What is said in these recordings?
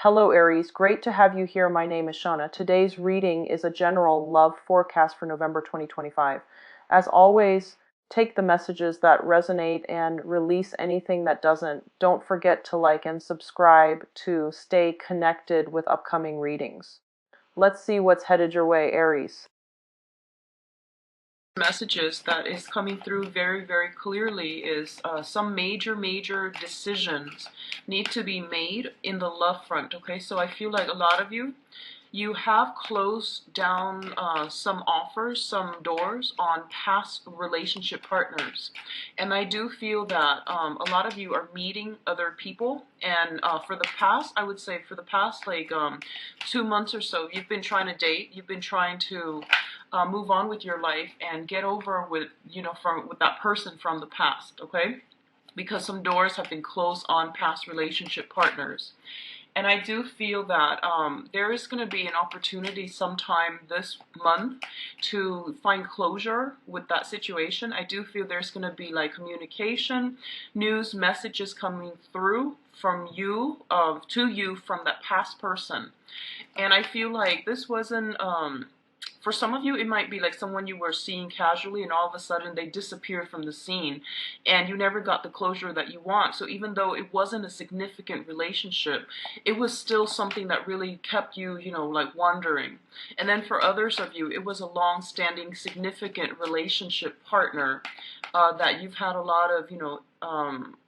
Hello Aries, great to have you here. My name is Shauna. Today's reading is a general love forecast for November 2025. As always, take the messages that resonate and release anything that doesn't. Don't forget to like and subscribe to stay connected with upcoming readings. Let's see what's headed your way, Aries. Messages that is coming through very clearly is some major decisions need to be made in the love front. Okay, so I feel like a lot of you have closed down some offers, some doors on past relationship partners. And I do feel that a lot of you are meeting other people. And for the past, I would say for the past like 2 months or so, you've been trying to date, you've been trying to move on with your life and get over with, with that person from the past, okay? Because some doors have been closed on past relationship partners. And I do feel that there is going to be an opportunity sometime this month to find closure with that situation. I do feel there's going to be like communication, news, messages coming through from you, to you from that past person. And I feel like this wasn't, for some of you, it might be like someone you were seeing casually and all of a sudden they disappeared from the scene and you never got the closure that you want. So even though it wasn't a significant relationship, it was still something that really kept you, like wondering. And then for others of you, it was a long-standing, significant relationship partner that you've had a lot of,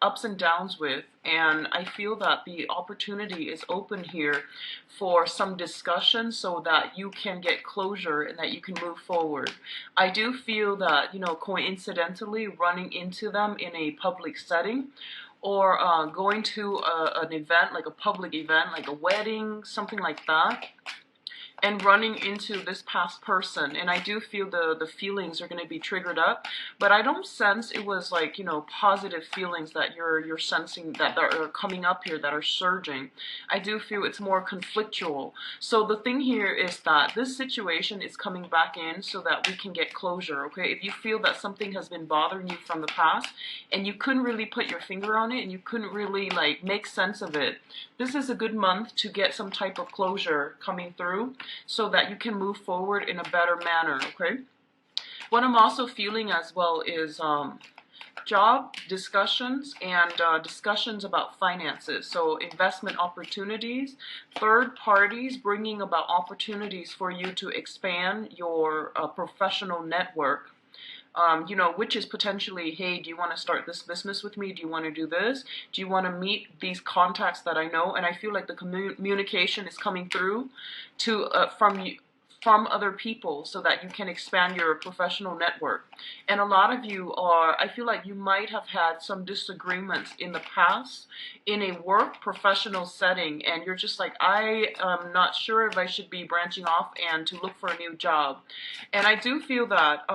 ups and downs with. And I feel that the opportunity is open here for some discussion so that you can get closure and that you can move forward. I do feel that, coincidentally running into them in a public setting or going to an event, like a public event, like a wedding, something like that, and running into this past person. And I do feel the feelings are going to be triggered up, but I don't sense it was like, positive feelings that you're sensing that are coming up here, that are surging. I do feel it's more conflictual. So the thing here is that this situation is coming back in so that we can get closure. Okay, if you feel that something has been bothering you from the past and you couldn't really put your finger on it and you couldn't really like make sense of it, this is a good month to get some type of closure coming through so that you can move forward in a better manner, okay? What I'm also feeling as well is job discussions and discussions about finances. So investment opportunities, third parties bringing about opportunities for you to expand your professional network. Which is potentially, hey, do you want to start this business with me? Do you want to do this? Do you want to meet these contacts that I know? And I feel like the communication is coming through to from other people so that you can expand your professional network. And a lot of you are, I feel like you might have had some disagreements in the past in a work professional setting, and you're just like, I am not sure if I should be branching off and to look for a new job. And I do feel that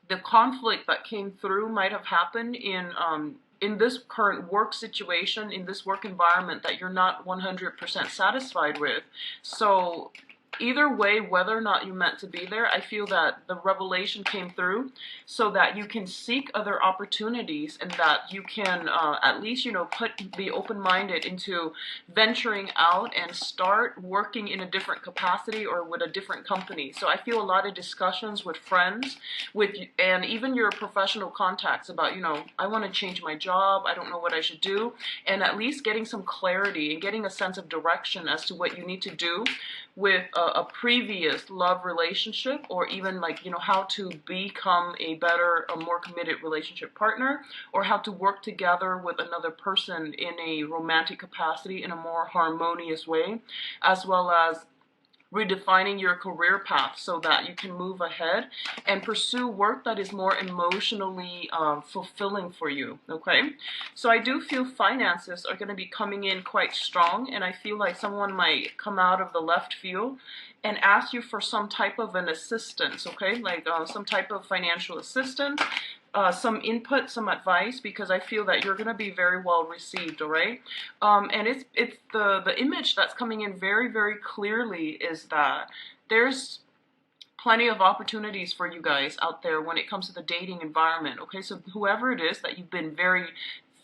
the conflict that came through might have happened in this current work situation, in this work environment that you're not 100% satisfied with. So either way, whether or not you meant to be there, I feel that the revelation came through so that you can seek other opportunities and that you can at least, be open-minded into venturing out and start working in a different capacity or with a different company. So I feel a lot of discussions with friends, and even your professional contacts about, I want to change my job, I don't know what I should do, and at least getting some clarity and getting a sense of direction as to what you need to do with a previous love relationship, or even like, how to become a better, a more committed relationship partner, or how to work together with another person in a romantic capacity in a more harmonious way, as well as redefining your career path so that you can move ahead and pursue work that is more emotionally fulfilling for you, okay? So I do feel finances are going to be coming in quite strong, and I feel like someone might come out of the left field and ask you for some type of an assistance, okay? Like some type of financial assistance, some input, some advice, because I feel that you're going to be very well received, all right? And it's the image that's coming in very clearly is that there's plenty of opportunities for you guys out there when it comes to the dating environment, okay? So whoever it is that you've been very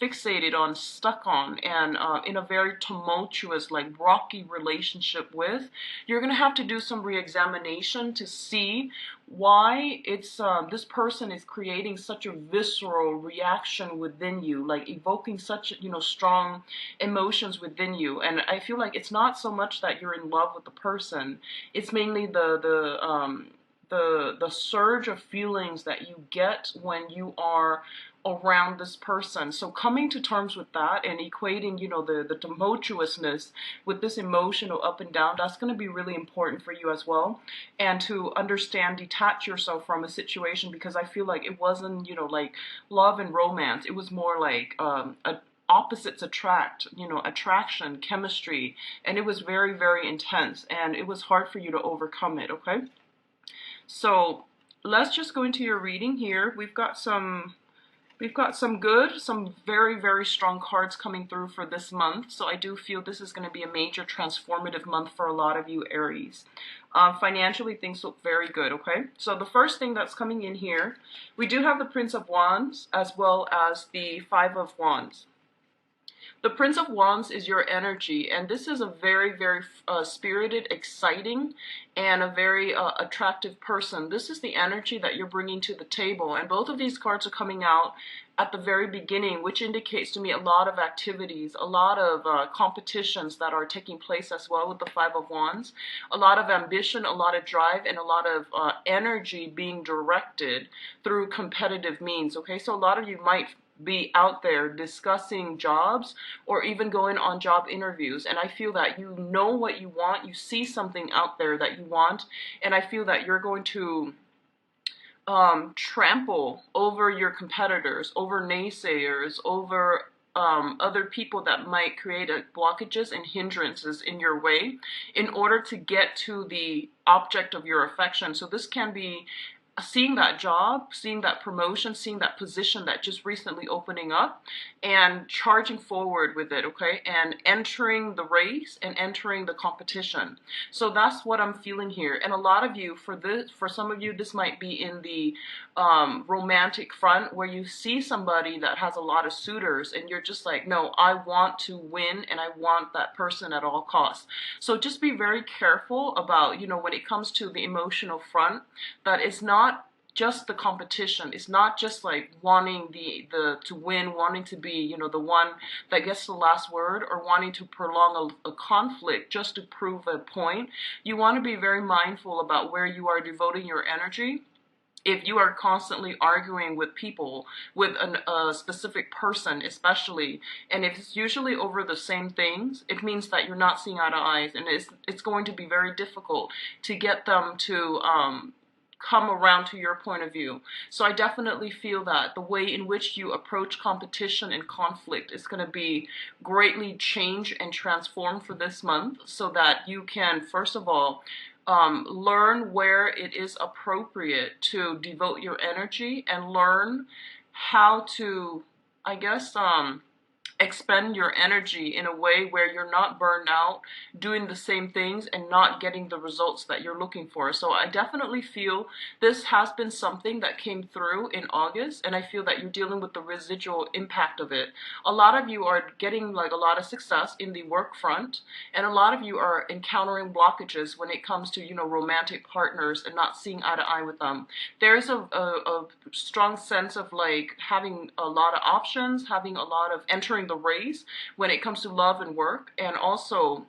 fixated on, stuck on, and in a very tumultuous, like rocky relationship with, you're going to have to do some re-examination to see why it's this person is creating such a visceral reaction within you, like evoking such, strong emotions within you. And I feel like it's not so much that you're in love with the person, it's mainly the surge of feelings that you get when you are around this person. So coming to terms with that and equating, the tumultuousness with this emotional up and down, that's going to be really important for you as well. And to understand, detach yourself from a situation, because I feel like it wasn't, like love and romance. It was more like opposites attract, attraction, chemistry, and it was very, very intense, and it was hard for you to overcome it, okay? So let's just go into your reading here. We've got some very, very strong cards coming through for this month. So I do feel this is going to be a major transformative month for a lot of you Aries. Financially, things look very good, okay? So the first thing that's coming in here, we do have the Prince of Wands as well as the Five of Wands. The Prince of Wands is your energy, and this is a very, very spirited, exciting, and a very attractive person. This is the energy that you're bringing to the table, and both of these cards are coming out at the very beginning, which indicates to me a lot of activities, a lot of competitions that are taking place as well with the Five of Wands, a lot of ambition, a lot of drive, and a lot of energy being directed through competitive means, okay? So a lot of you might be out there discussing jobs or even going on job interviews, and I feel that you know what you want, you see something out there that you want, and I feel that you're going to trample over your competitors, over naysayers, over other people that might create blockages and hindrances in your way in order to get to the object of your affection. So this can be seeing that job, seeing that promotion, seeing that position that just recently opening up, and charging forward with it, okay? And entering the race and entering the competition. So that's what I'm feeling here. And a lot of you, for some of you, this might be in the romantic front, where you see somebody that has a lot of suitors and you're just like, no, I want to win and I want that person at all costs. So just be very careful about, when it comes to the emotional front, that it's not just the competition. It's not just like wanting to win, wanting to be, the one that gets the last word, or wanting to prolong a conflict just to prove a point. You want to be very mindful about where you are devoting your energy. If you are constantly arguing with people, with a specific person especially, and if it's usually over the same things, it means that you're not seeing eye to eye, and it's going to be very difficult to get them to come around to your point of view. So I definitely feel that the way in which you approach competition and conflict is going to be greatly changed and transformed for this month, so that you can, first of all, learn where it is appropriate to devote your energy, and learn how to, I guess, expend your energy in a way where you're not burned out doing the same things and not getting the results that you're looking for. So I definitely feel this has been something that came through in August, and I feel that you're dealing with the residual impact of it. A lot of you are getting like a lot of success in the work front, and a lot of you are encountering blockages when it comes to, romantic partners and not seeing eye to eye with them. There's a strong sense of like having a lot of options, having a lot of entering the race when it comes to love and work, and also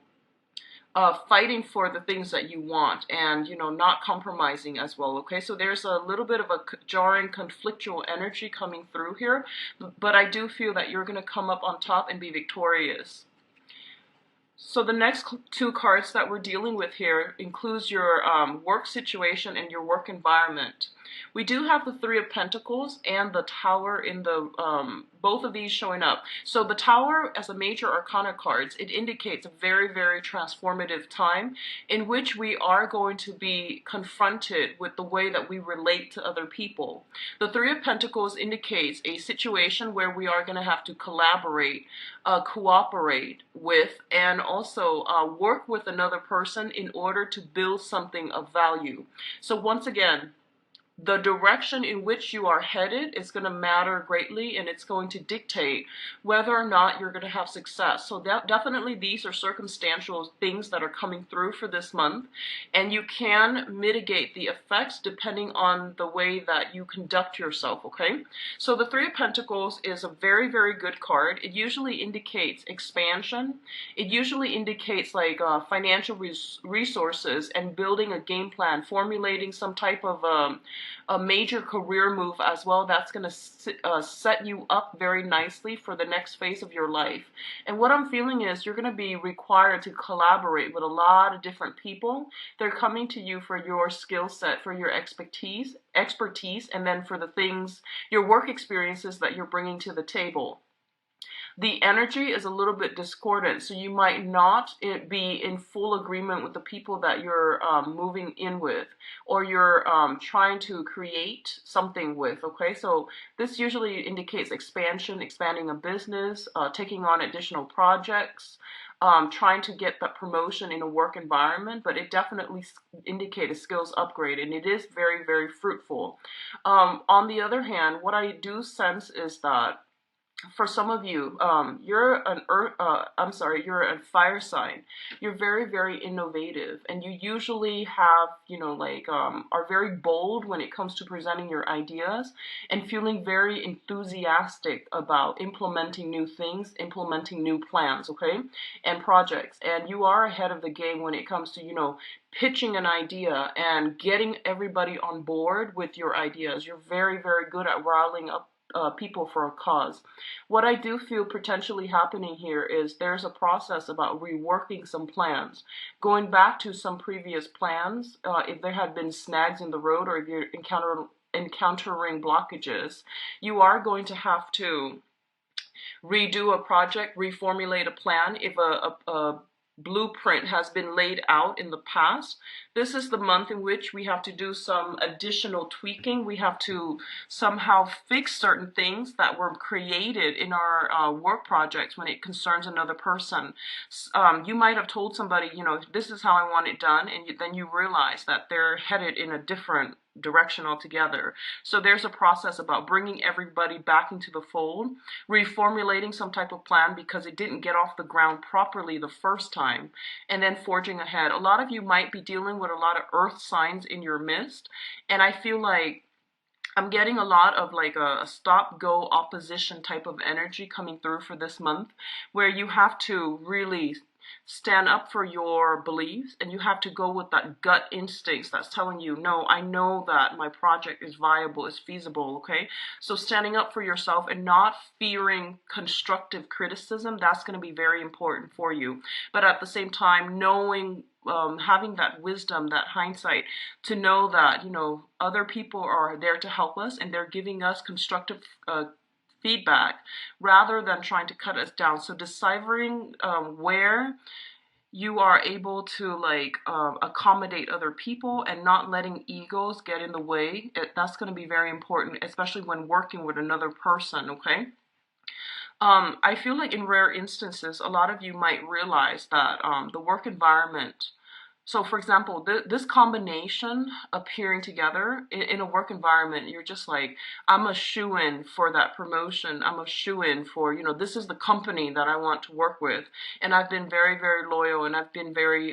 fighting for the things that you want, and not compromising as well, okay? So there's a little bit of a jarring, conflictual energy coming through here, but I do feel that you're going to come up on top and be victorious. So the next two cards that we're dealing with here includes your work situation and your work environment. We do have the Three of Pentacles and the Tower in the both of these showing up. So the Tower, as a major arcana cards, it indicates a very, very transformative time in which we are going to be confronted with the way that we relate to other people. The Three of Pentacles indicates a situation where we are going to have to collaborate, cooperate with, and also work with another person in order to build something of value. So once again, the direction in which you are headed is going to matter greatly, and it's going to dictate whether or not you're going to have success. So that definitely these are circumstantial things that are coming through for this month, and you can mitigate the effects depending on the way that you conduct yourself, okay? So the Three of Pentacles is a very, very good card. It usually indicates expansion. It usually indicates like financial resources and building a game plan, formulating some type of a major career move as well. That's going to set you up very nicely for the next phase of your life. And what I'm feeling is you're going to be required to collaborate with a lot of different people. They're coming to you for your skill set, for your expertise, and then for the things, your work experiences that you're bringing to the table. The energy is a little bit discordant, so you might not be in full agreement with the people that you're moving in with, or you're trying to create something with, okay? So this usually indicates expansion, expanding a business, taking on additional projects, trying to get that promotion in a work environment, but it definitely indicates a skills upgrade, and it is very, very fruitful. On the other hand, what I do sense is that for some of you, you're you're a fire sign. You're very, very innovative, and you usually have, are very bold when it comes to presenting your ideas and feeling very enthusiastic about implementing new things, implementing new plans, okay, and projects. And you are ahead of the game when it comes to, pitching an idea and getting everybody on board with your ideas. You're very, very good at riling up people for a cause. What I do feel potentially happening here is there's a process about reworking some plans, going back to some previous plans, if there had been snags in the road, or if you're encountering blockages. You are going to have to redo a project, reformulate a plan if a blueprint has been laid out in the past. This is the month in which we have to do some additional tweaking. We have to somehow fix certain things that were created in our work projects when it concerns another person. You might have told somebody, this is how I want it done, and then you realize that they're headed in a different direction altogether. So there's a process about bringing everybody back into the fold, reformulating some type of plan because it didn't get off the ground properly the first time, and then forging ahead. A lot of you might be dealing with a lot of earth signs in your midst, and I feel like I'm getting a lot of like a stop-go opposition type of energy coming through for this month, where you have to really stand up for your beliefs, and you have to go with that gut instincts that's telling you, no, I know that my project is viable, is feasible, okay? So standing up for yourself and not fearing constructive criticism, that's going to be very important for you. But at the same time, knowing, having that wisdom, that hindsight, to know that, other people are there to help us, and they're giving us constructive feedback rather than trying to cut us down. So deciphering where you are able to accommodate other people and not letting egos get in the way, that's going to be very important, especially when working with another person, okay? I feel like in rare instances, a lot of you might realize that the work environment, so for example, this combination appearing together in a work environment, you're just like, I'm a shoo-in for that promotion. I'm a shoo-in for, this is the company that I want to work with. And I've been very, very loyal, and I've been very,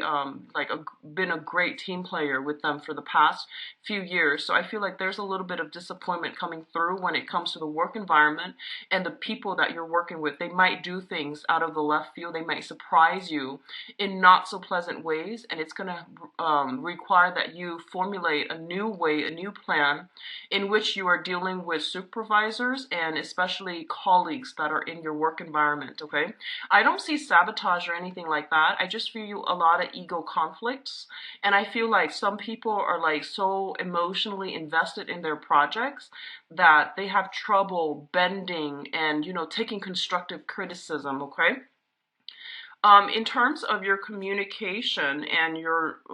been a great team player with them for the past few years. So I feel like there's a little bit of disappointment coming through when it comes to the work environment and the people that you're working with. They might do things out of the left field. They might surprise you in not so pleasant ways, and it's going to require that you formulate a new way, a new plan in which you are dealing with supervisors and especially colleagues that are in your work environment, okay? I don't see sabotage or anything like that. I just feel a lot of ego conflicts, and I feel like some people are like so emotionally invested in their projects that they have trouble bending and, taking constructive criticism, okay? In terms of your communication and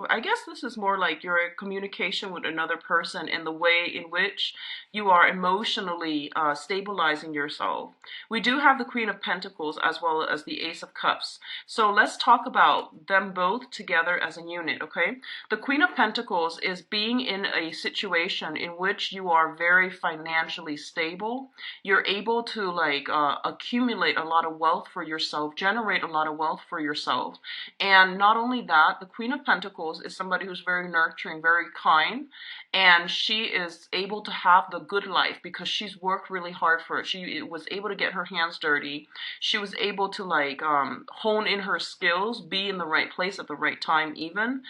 I guess this is more like your communication with another person and the way in which you are emotionally stabilizing yourself. We do have the Queen of Pentacles as well as the Ace of Cups. So let's talk about them both together as a unit, okay? The Queen of Pentacles is being in a situation in which you are very financially stable. You're able to like accumulate a lot of wealth for yourself, generate a lot of wealth for yourself. And not only that, the Queen of Pentacles is somebody who's very nurturing, very kind, and she is able to have the good life because she's worked really hard for it. She was able to get her hands dirty. She was able to like hone in her skills, be in the right place at the right time, even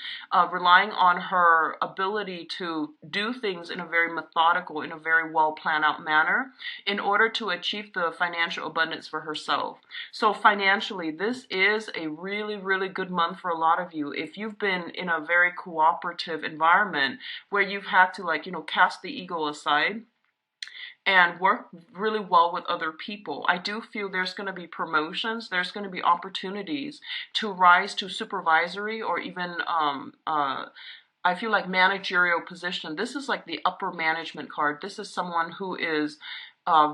relying on her ability to do things in a very methodical, in a very well planned out manner in order to achieve the financial abundance for herself. So financially, this is a really, really good month for a lot of you. If you've been in a very cooperative environment where you've had to like, cast the ego aside and work really well with other people, I do feel there's going to be promotions, there's going to be opportunities to rise to supervisory or even I feel like managerial position. This is like the upper management card. This is someone who is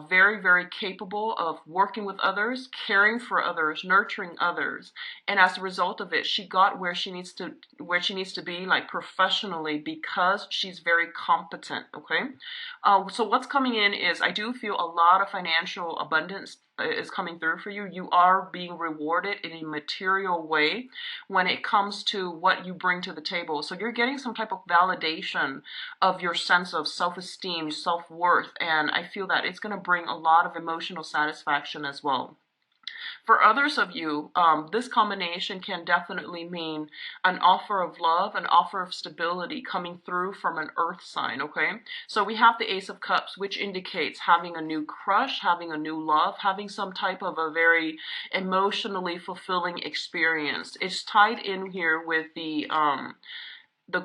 very, very capable of working with others, caring for others, nurturing others. And as a result of it, she got where she needs to be, like professionally, because she's very competent. Okay. So what's coming in is I do feel a lot of financial abundance is coming through for you. You are being rewarded in a material way when it comes to what you bring to the table. So you're getting some type of validation of your sense of self-esteem, self-worth, and I feel that it's going to bring a lot of emotional satisfaction as well. For others of you, this combination can definitely mean an offer of love, an offer of stability coming through from an earth sign, okay? So we have the Ace of Cups, which indicates having a new crush, having a new love, having some type of a very emotionally fulfilling experience. It's tied in here with the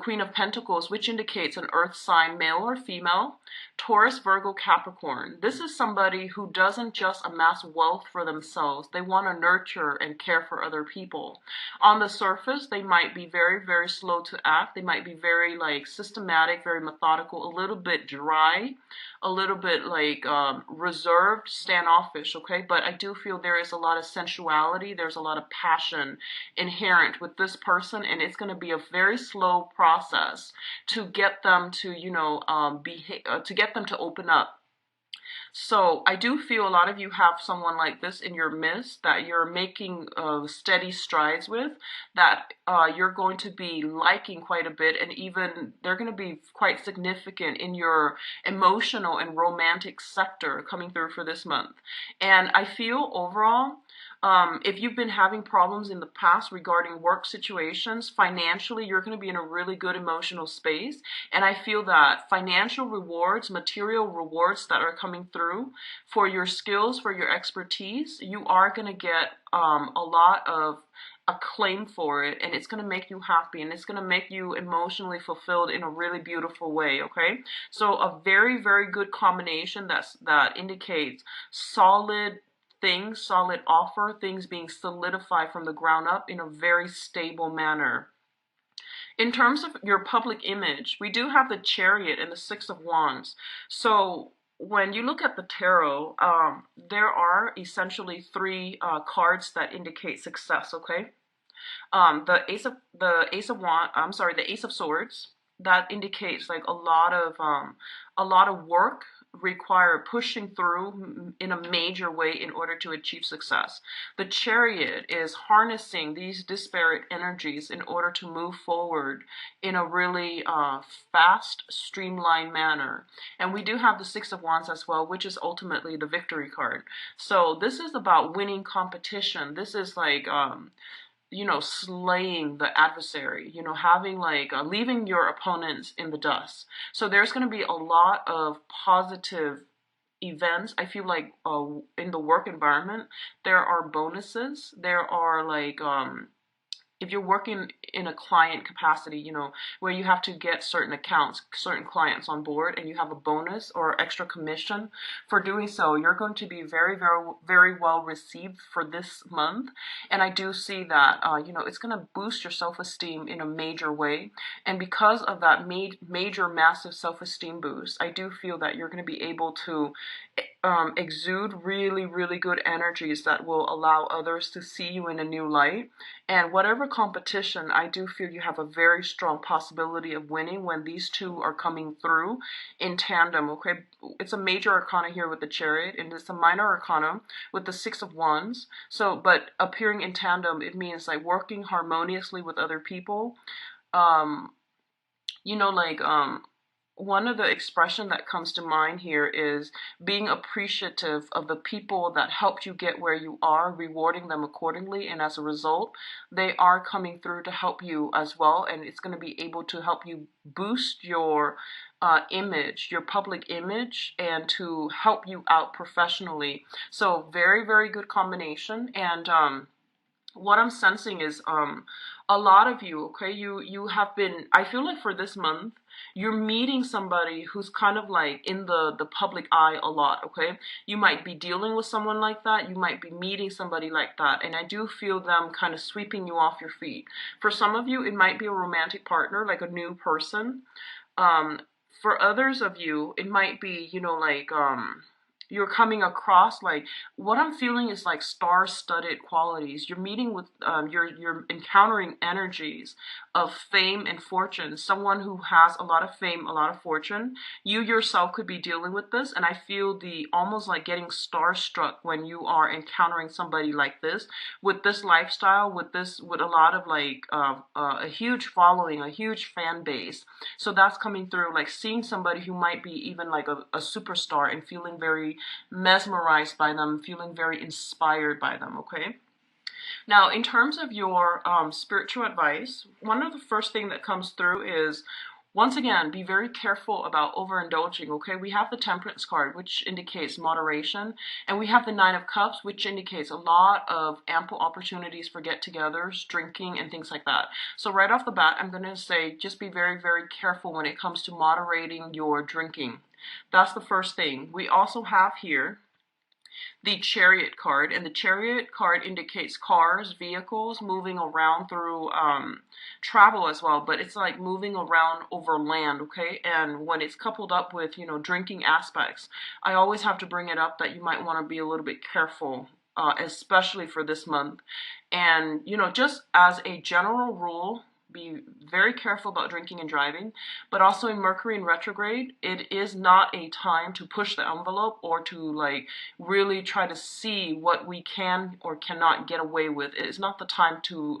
Queen of Pentacles, which indicates an earth sign, male or female, Taurus, Virgo, Capricorn. This is somebody who doesn't just amass wealth for themselves. They want to nurture and care for other people. On the surface, they might be very, very slow to act. They might be very like systematic, very methodical, a little bit dry, a little bit like reserved, standoffish, okay? But I do feel there is a lot of sensuality. There's a lot of passion inherent with this person, and it's going to be a very slow process to get them to, to get them to open up. So I do feel a lot of you have someone like this in your midst that you're making steady strides with, that you're going to be liking quite a bit, and even they're going to be quite significant in your emotional and romantic sector coming through for this month. And I feel overall, if you've been having problems in the past regarding work situations, financially, you're going to be in a really good emotional space. And I feel that financial rewards, material rewards that are coming through for your skills, for your expertise, you are going to get a lot of acclaim for it, and it's going to make you happy, and it's going to make you emotionally fulfilled in a really beautiful way. Okay, so a very, very good combination that indicates solid things, solid offer, things being solidified from the ground up in a very stable manner. In terms of your public image, we do have the Chariot and the Six of Wands. So when you look at the tarot, there are essentially three cards that indicate success. Okay, the Ace of Swords, that indicates like a lot of work required pushing through in a major way in order to achieve success. The Chariot is harnessing these disparate energies in order to move forward in a really fast, streamlined manner. And we do have the Six of Wands as well, which is ultimately the victory card. So this is about winning competition. This is like slaying the adversary, having like leaving your opponents in the dust. So there's going to be a lot of positive events. I feel like in the work environment, there are bonuses. There are like if you're working in a client capacity, you know, where you have to get certain accounts, certain clients on board, and you have a bonus or extra commission for doing so. You're going to be very, very, very well received for this month. And I do see that, you know, it's going to boost your self-esteem in a major way. And because of that major, massive self-esteem boost, I do feel that you're going to be able to exude really, really good energies that will allow others to see you in a new light. And whatever competition, I do feel you have a very strong possibility of winning when these two are coming through in tandem, okay? It's a major arcana here with the Chariot, and it's a minor arcana with the Six of Wands. So, but appearing in tandem, it means like working harmoniously with other people. Um, you know, like, one of the expression that comes to mind here is being appreciative of the people that helped you get where you are, rewarding them accordingly, and as a result, they are coming through to help you as well, and it's going to be able to help you boost your image, your public image, and to help you out professionally. So very, very good combination. And what I'm sensing is a lot of you, okay, you have been, I feel like for this month, you're meeting somebody who's kind of like in the public eye a lot, okay? You might be dealing with someone like that. You might be meeting somebody like that. And I do feel them kind of sweeping you off your feet. For some of you, it might be a romantic partner, like a new person. Um, for others of you, it might be, you know, like, you're coming across, like, what I'm feeling is like star-studded qualities. You're meeting with, you're encountering energies of fame and fortune. Someone who has a lot of fame, a lot of fortune. You yourself could be dealing with this, and I feel the almost like getting starstruck when you are encountering somebody like this, with this lifestyle, with this, with a lot of like a huge following, a huge fan base. So that's coming through, like seeing somebody who might be even like a superstar and feeling very mesmerized by them, feeling very inspired by them, okay? Now, in terms of your spiritual advice, one of the first thing that comes through is, once again, be very careful about overindulging, okay? We have the Temperance card, which indicates moderation, and we have the Nine of Cups, which indicates a lot of ample opportunities for get-togethers, drinking, and things like that. So right off the bat, I'm going to say just be very, very careful when it comes to moderating your drinking. That's the first thing. We also have here the Chariot card, and the Chariot card indicates cars, vehicles, moving around through travel as well, but it's like moving around over land, okay? And when it's coupled up with, you know, drinking aspects, I always have to bring it up that you might want to be a little bit careful, especially for this month. And, you know, just as a general rule, be very careful about drinking and driving, but also in Mercury in retrograde, it is not a time to push the envelope or to like really try to see what we can or cannot get away with. It is not the time to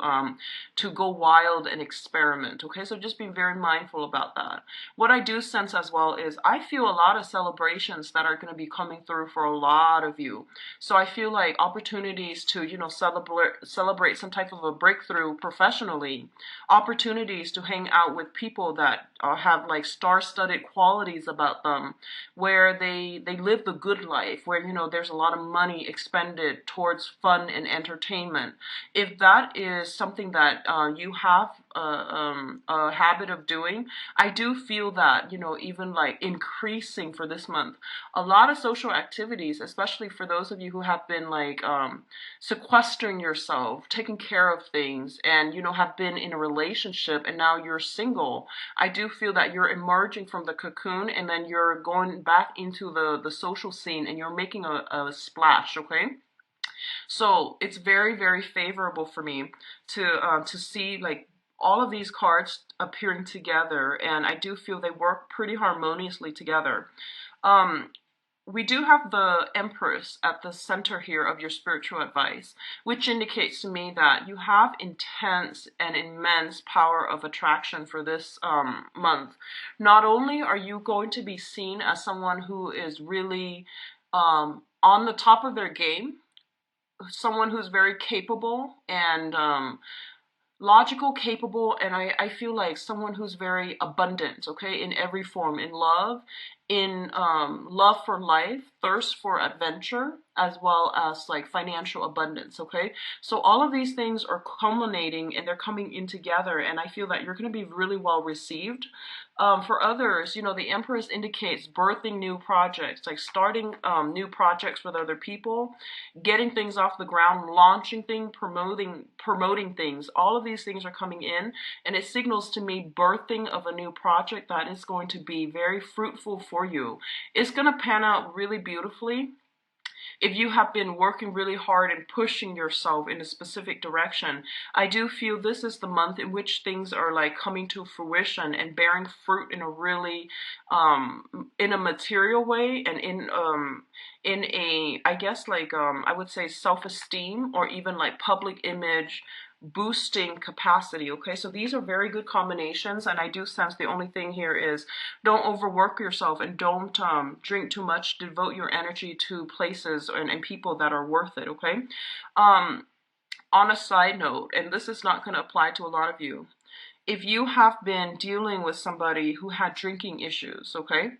go wild and experiment, okay? So just be very mindful about that. What I do sense as well is I feel a lot of celebrations that are going to be coming through for a lot of you. So I feel like opportunities to, you know, celebrate some type of a breakthrough professionally, opportunities to hang out with people that have like star-studded qualities about them, where they live the good life, where, you know, there's a lot of money expended towards fun and entertainment. If that is something that you have a habit of doing, I do feel that, you know, even like increasing for this month. A lot of social activities, especially for those of you who have been like sequestering yourself, taking care of things, and, you know, have been in a relationship and now you're single. I do feel that you're emerging from the cocoon and then you're going back into the social scene and you're making a splash, okay? So it's very, very favorable for me to see like all of these cards appearing together, and I do feel they work pretty harmoniously together. Um, we do have the Empress at the center here of your spiritual advice, which indicates to me that you have intense and immense power of attraction for this month. Not only are you going to be seen as someone who is really on the top of their game, someone who's very capable and logical, capable, and I feel like someone who's very abundant, okay, in every form, in love, in love for life, thirst for adventure. as well as like financial abundance, okay? So all of these things are culminating and they're coming in together, and I feel that you're going to be really well received. For others, you know, the Empress indicates birthing new projects, like starting new projects with other people, getting things off the ground, launching things, promoting things. All of these things are coming in, and it signals to me birthing of a new project that is going to be very fruitful for you. It's going to pan out really beautifully. If you have been working really hard and pushing yourself in a specific direction, I do feel this is the month in which things are like coming to fruition and bearing fruit in a really in a material way, and in a, I guess, like I would say self-esteem or even like public image boosting capacity. Okay, so these are very good combinations, and I do sense the only thing here is don't overwork yourself, and don't drink too much. Devote your energy to places and people that are worth it, okay? On a side note, and this is not going to apply to a lot of you, if you have been dealing with somebody who had drinking issues, okay,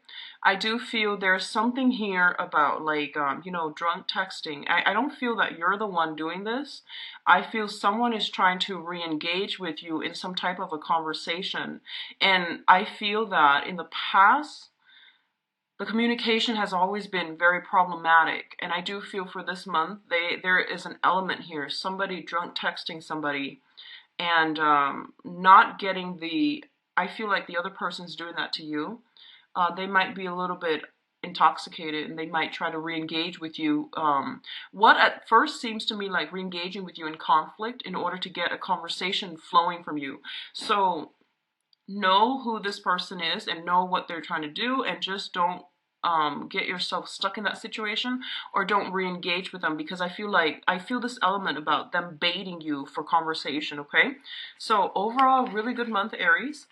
I do feel there's something here about like, you know, drunk texting. I don't feel that you're the one doing this. I feel someone is trying to re-engage with you in some type of a conversation. And I feel that in the past, the communication has always been very problematic. And I do feel for this month, there is an element here, somebody drunk texting somebody, and not getting the, I feel like the other person's doing that to you. They might be a little bit intoxicated, and they might try to re-engage with you. What at first seems to me like re-engaging with you in conflict in order to get a conversation flowing from you. So know who this person is and know what they're trying to do, and just don't get yourself stuck in that situation, or don't re-engage with them, because I feel this element about them baiting you for conversation, okay? So overall, really good month, Aries.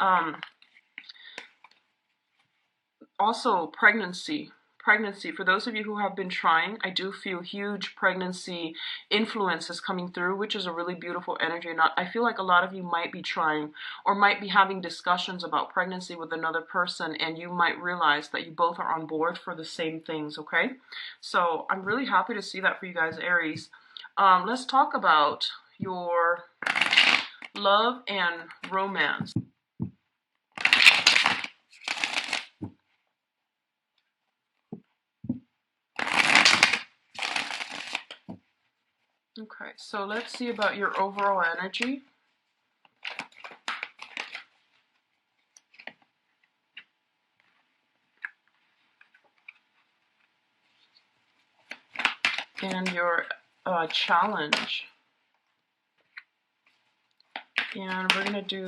Also, pregnancy. Pregnancy, for those of you who have been trying, I do feel huge pregnancy influences coming through, which is a really beautiful energy. And I feel like a lot of you might be trying or might be having discussions about pregnancy with another person, and you might realize that you both are on board for the same things, okay? So I'm really happy to see that for you guys, Aries. Let's talk about your love and romance. Okay, so let's see about your overall energy. And your challenge. And we're going to do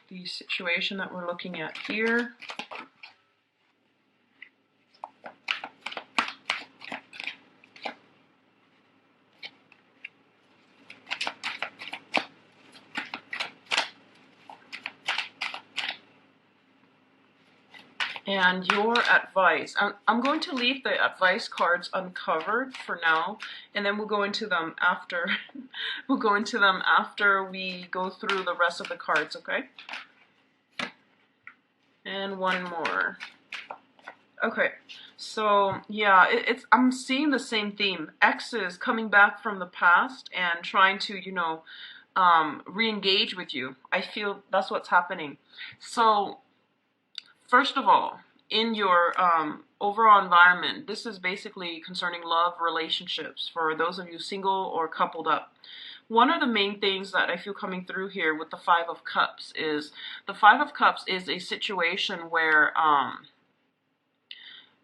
the situation that we're looking at here. And your advice. I'm going to leave the advice cards uncovered for now, and then we'll go into them after. We'll go into them after we go through the rest of the cards, okay? And one more. Okay, so yeah, I'm seeing the same theme. Exes coming back from the past and trying to, you know, re-engage with you. I feel that's what's happening. So first of all, in your overall environment, this is basically concerning love, relationships, for those of you single or coupled up. One of the main things that I feel coming through here with the Five of Cups is, the Five of Cups is a situation where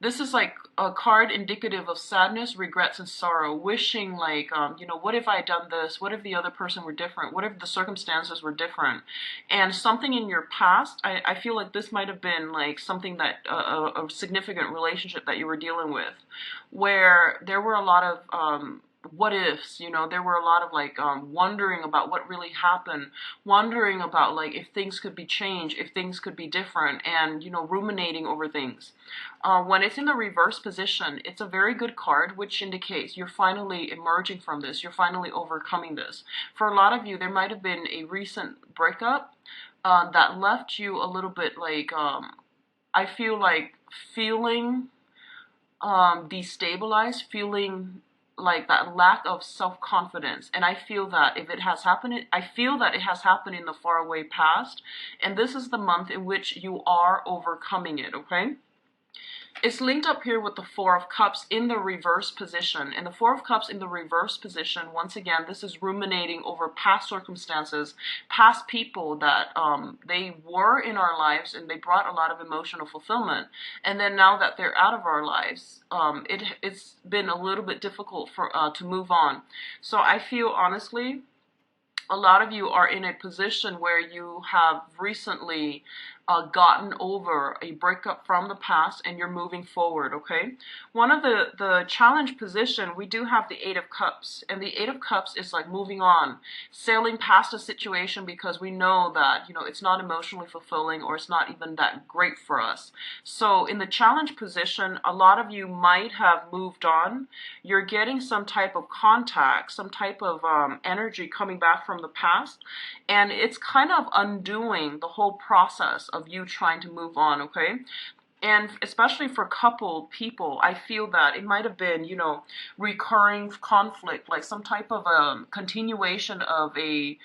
this is like a card indicative of sadness, regrets, and sorrow. Wishing like, you know, what if I had done this? What if the other person were different? What if the circumstances were different? And something in your past, I feel like this might have been like something that, a significant relationship that you were dealing with, where there were a lot of what ifs, you know, there were a lot of like wondering about what really happened, wondering about like if things could be changed, if things could be different, and, you know, ruminating over things. When it's in the reverse position, it's a very good card, which indicates you're finally emerging from this, you're finally overcoming this. For a lot of you, there might have been a recent breakup that left you a little bit like, I feel like feeling destabilized, feeling like that lack of self-confidence. And I feel that if it has happened, I feel that it has happened in the faraway past, and this is the month in which you are overcoming it, okay? It's linked up here with the Four of Cups in the reverse position. And the Four of Cups in the reverse position, once again, this is ruminating over past circumstances, past people that they were in our lives and they brought a lot of emotional fulfillment. And then now that they're out of our lives, it's been a little bit difficult for to move on. So I feel honestly, a lot of you are in a position where you have recently gotten over a breakup from the past and you're moving forward, okay? One of the challenge position, we do have the Eight of Cups, and the Eight of Cups is like moving on, sailing past a situation because we know that, you know, it's not emotionally fulfilling or it's not even that great for us. So in the challenge position, a lot of you might have moved on. You're getting some type of contact, some type of energy coming back from the past, and it's kind of undoing the whole process of you trying to move on, okay? And especially for coupled people, I feel that it might have been, you know, recurring conflict, like some type of continuation of a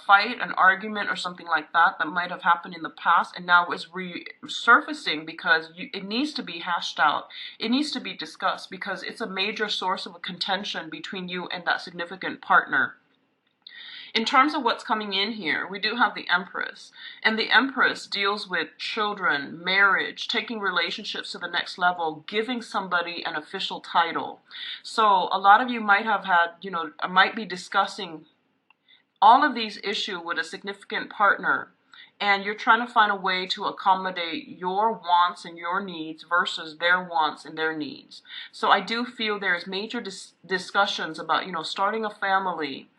fight, an argument, or something like that that might have happened in the past, and now is resurfacing because it needs to be hashed out. It needs to be discussed because it's a major source of a contention between you and that significant partner. In terms of what's coming in here, we do have the Empress. And the Empress deals with children, marriage, taking relationships to the next level, giving somebody an official title. So a lot of you might have had, you know, might be discussing all of these issues with a significant partner, and you're trying to find a way to accommodate your wants and your needs versus their wants and their needs. So I do feel there's major discussions about, you know, starting a family.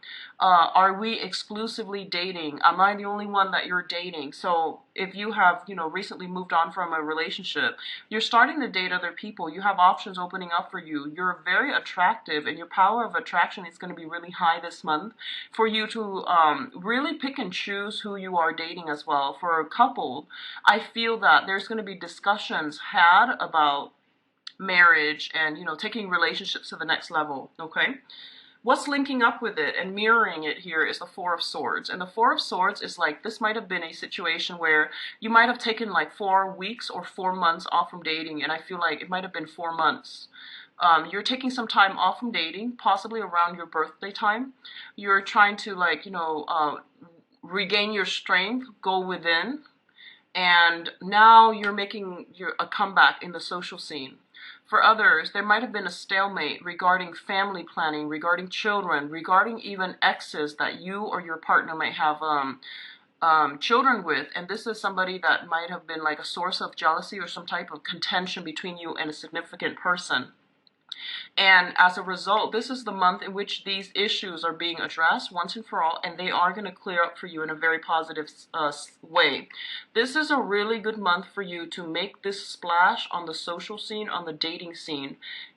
Are we exclusively dating? Am I the only one that you're dating? So if you have, you know, recently moved on from a relationship, you're starting to date other people. You have options opening up for you. You're very attractive, and your power of attraction is going to be really high this month for you to really pick and choose who you are dating as well. For a couple, I feel that there's going to be discussions had about marriage and, you know, taking relationships to the next level, okay? What's linking up with it and mirroring it here is the Four of Swords. And the Four of Swords is like, this might have been a situation where you might have taken like 4 weeks or 4 months off from dating. And I feel like it might have been 4 months. You're taking some time off from dating, possibly around your birthday time. You're trying to, like, you know, regain your strength, go within. And now you're making a comeback in the social scene. For others, there might have been a stalemate regarding family planning, regarding children, regarding even exes that you or your partner might have children with. And this is somebody that might have been like a source of jealousy or some type of contention between you and a significant person. And as a result, this is the month in which these issues are being addressed once and for all, and they are going to clear up for you in a very positive way. This is a really good month for you to make this splash on the social scene, on the dating scene.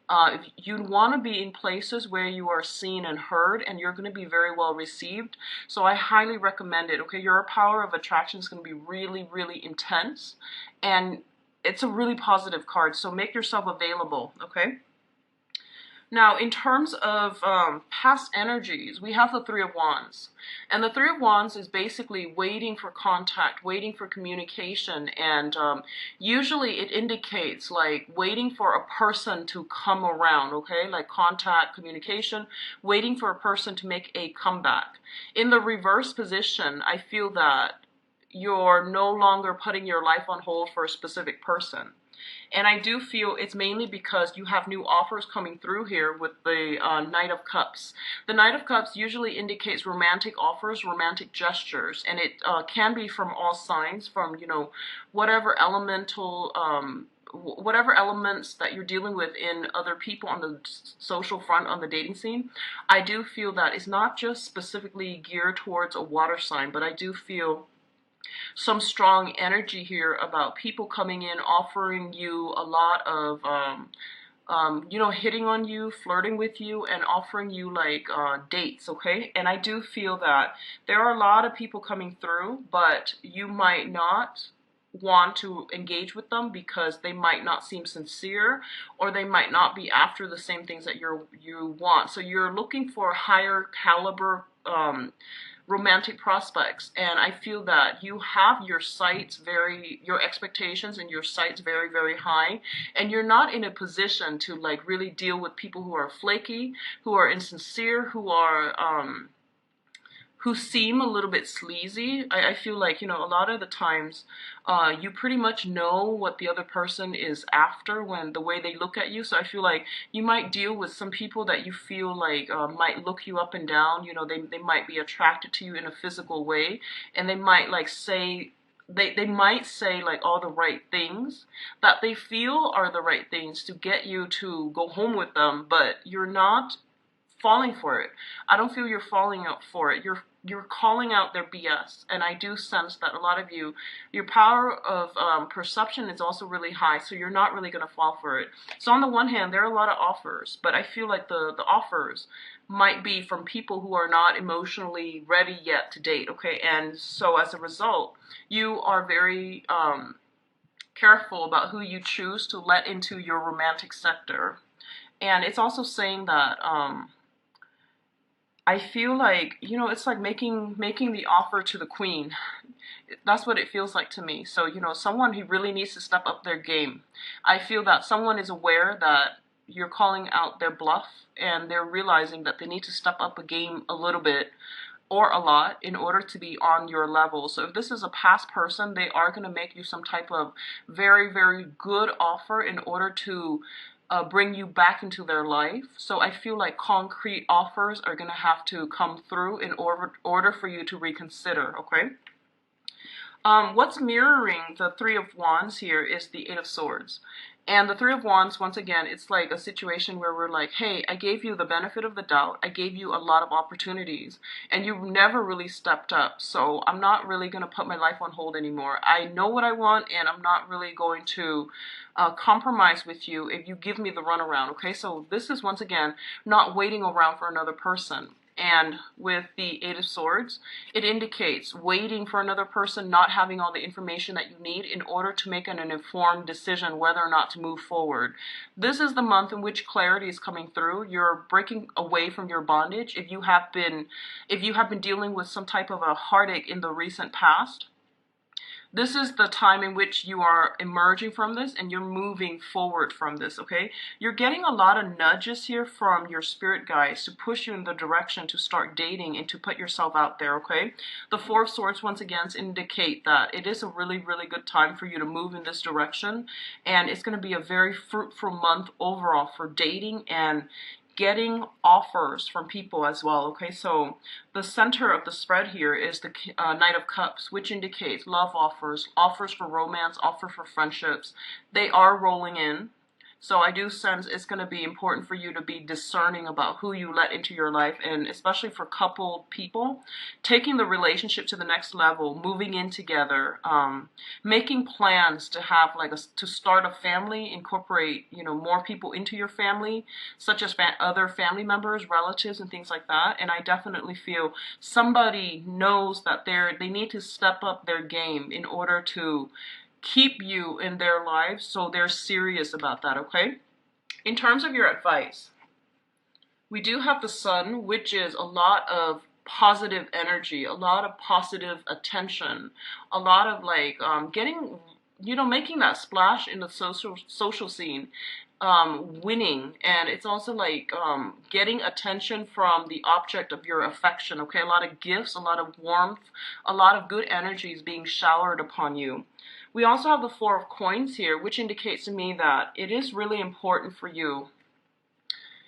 If you want to be in places where you are seen and heard, and you're going to be very well received. So I highly recommend it. Okay, your power of attraction is going to be really, really intense, and it's a really positive card. So make yourself available. Okay. Now, in terms of past energies, we have the Three of Wands. And the Three of Wands is basically waiting for contact, waiting for communication. And usually it indicates like waiting for a person to come around, okay? Like contact, communication, waiting for a person to make a comeback. In the reverse position, I feel that you're no longer putting your life on hold for a specific person. And I do feel it's mainly because you have new offers coming through here with the Knight of Cups. The Knight of Cups usually indicates romantic offers, romantic gestures, and it can be from all signs, from, you know, whatever elemental, whatever elements that you're dealing with in other people on the social front, on the dating scene. I do feel that it's not just specifically geared towards a water sign, but I do feel some strong energy here about people coming in, offering you a lot of, you know, hitting on you, flirting with you, and offering you like dates, okay? And I do feel that there are a lot of people coming through, but you might not want to engage with them because they might not seem sincere, or they might not be after the same things that you want. So you're looking for higher caliber romantic prospects, and I feel that you have your expectations and your sights very, very high, and you're not in a position to like really deal with people who are flaky, who are insincere, who seem a little bit sleazy. I feel like, a lot of the times, you pretty much know what the other person is after when the way they look at you. So I feel like you might deal with some people that you feel like might look you up and down. They might be attracted to you in a physical way, and they might like say, they might say like all the right things that they feel are the right things to get you to go home with them, but you're not falling for it. I don't feel you're falling out for it. You're calling out their BS, and I do sense that a lot of you, your power of perception is also really high, so you're not really going to fall for it. So on the one hand, there are a lot of offers, but I feel like the offers might be from people who are not emotionally ready yet to date, okay? And so as a result, you are very careful about who you choose to let into your romantic sector. And it's also saying that I feel like, it's like making the offer to the queen. That's what it feels like to me. So, someone who really needs to step up their game. I feel that someone is aware that you're calling out their bluff, and they're realizing that they need to step up a game a little bit or a lot in order to be on your level. So if this is a past person, they are going to make you some type of very, very good offer in order to bring you back into their life. So I feel like concrete offers are going to have to come through in order for you to reconsider, okay? What's mirroring the Three of Wands here is the Eight of Swords. And the Three of Wands, once again, it's like a situation where we're like, hey, I gave you the benefit of the doubt. I gave you a lot of opportunities, and you've never really stepped up. So I'm not really going to put my life on hold anymore. I know what I want, and I'm not really going to compromise with you if you give me the runaround, okay? So this is, once again, not waiting around for another person. And with the Eight of Swords, it indicates waiting for another person, not having all the information that you need in order to make an informed decision whether or not to move forward. This is the month in which clarity is coming through. You're breaking away from your bondage. If you have been dealing with some type of a heartache in the recent past, this is the time in which you are emerging from this and you're moving forward from this, okay? You're getting a lot of nudges here from your spirit guides to push you in the direction to start dating and to put yourself out there, okay? The Four of Swords, once again, indicate that it is a really, really good time for you to move in this direction, and it's going to be a very fruitful month overall for dating and getting offers from people as well, okay? So the center of the spread here is the Knight of Cups, which indicates love offers, offers for romance, offers for friendships. They are rolling in. So I do sense it's going to be important for you to be discerning about who you let into your life, and especially for coupled people, taking the relationship to the next level, moving in together, making plans to have to start a family, incorporate, more people into your family, such as other family members, relatives, and things like that. And I definitely feel somebody knows that they need to step up their game in order to keep you in their lives, so they're serious about that, okay? In terms of your advice, we do have the Sun, which is a lot of positive energy, a lot of positive attention, a lot of getting, making that splash in the social scene, winning, and it's also getting attention from the object of your affection, okay? A lot of gifts, a lot of warmth, a lot of good energies being showered upon you. We also have the Four of Coins here, which indicates to me that it is really important for you.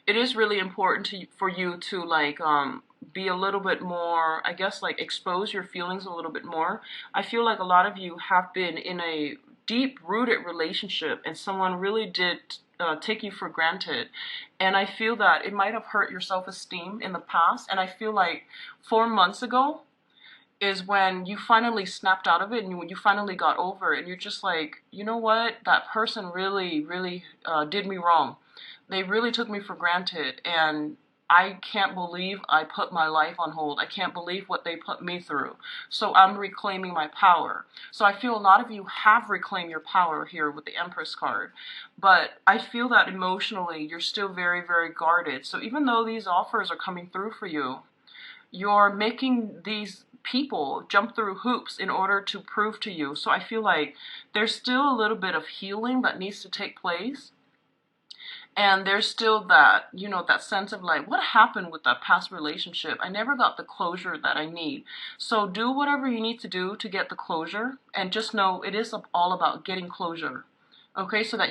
It is really important for you to be a little bit more, I guess, expose your feelings a little bit more. I feel like a lot of you have been in a deep-rooted relationship, and someone really did take you for granted. And I feel that it might have hurt your self-esteem in the past. And I feel like 4 months ago is when you finally snapped out of it, and when you finally got over it, and you're just like, you know what, that person really, really did me wrong. They really took me for granted, and I can't believe I put my life on hold. I can't believe what they put me through. So I'm reclaiming my power. So I feel a lot of you have reclaimed your power here with the Empress card. But I feel that emotionally you're still very, very guarded. So even though these offers are coming through for you, you're making these people jump through hoops in order to prove to you. So I feel like there's still a little bit of healing that needs to take place. And there's still that, that sense of like, what happened with that past relationship? I never got the closure that I need. So do whatever you need to do to get the closure. And just know it is all about getting closure. Okay, so that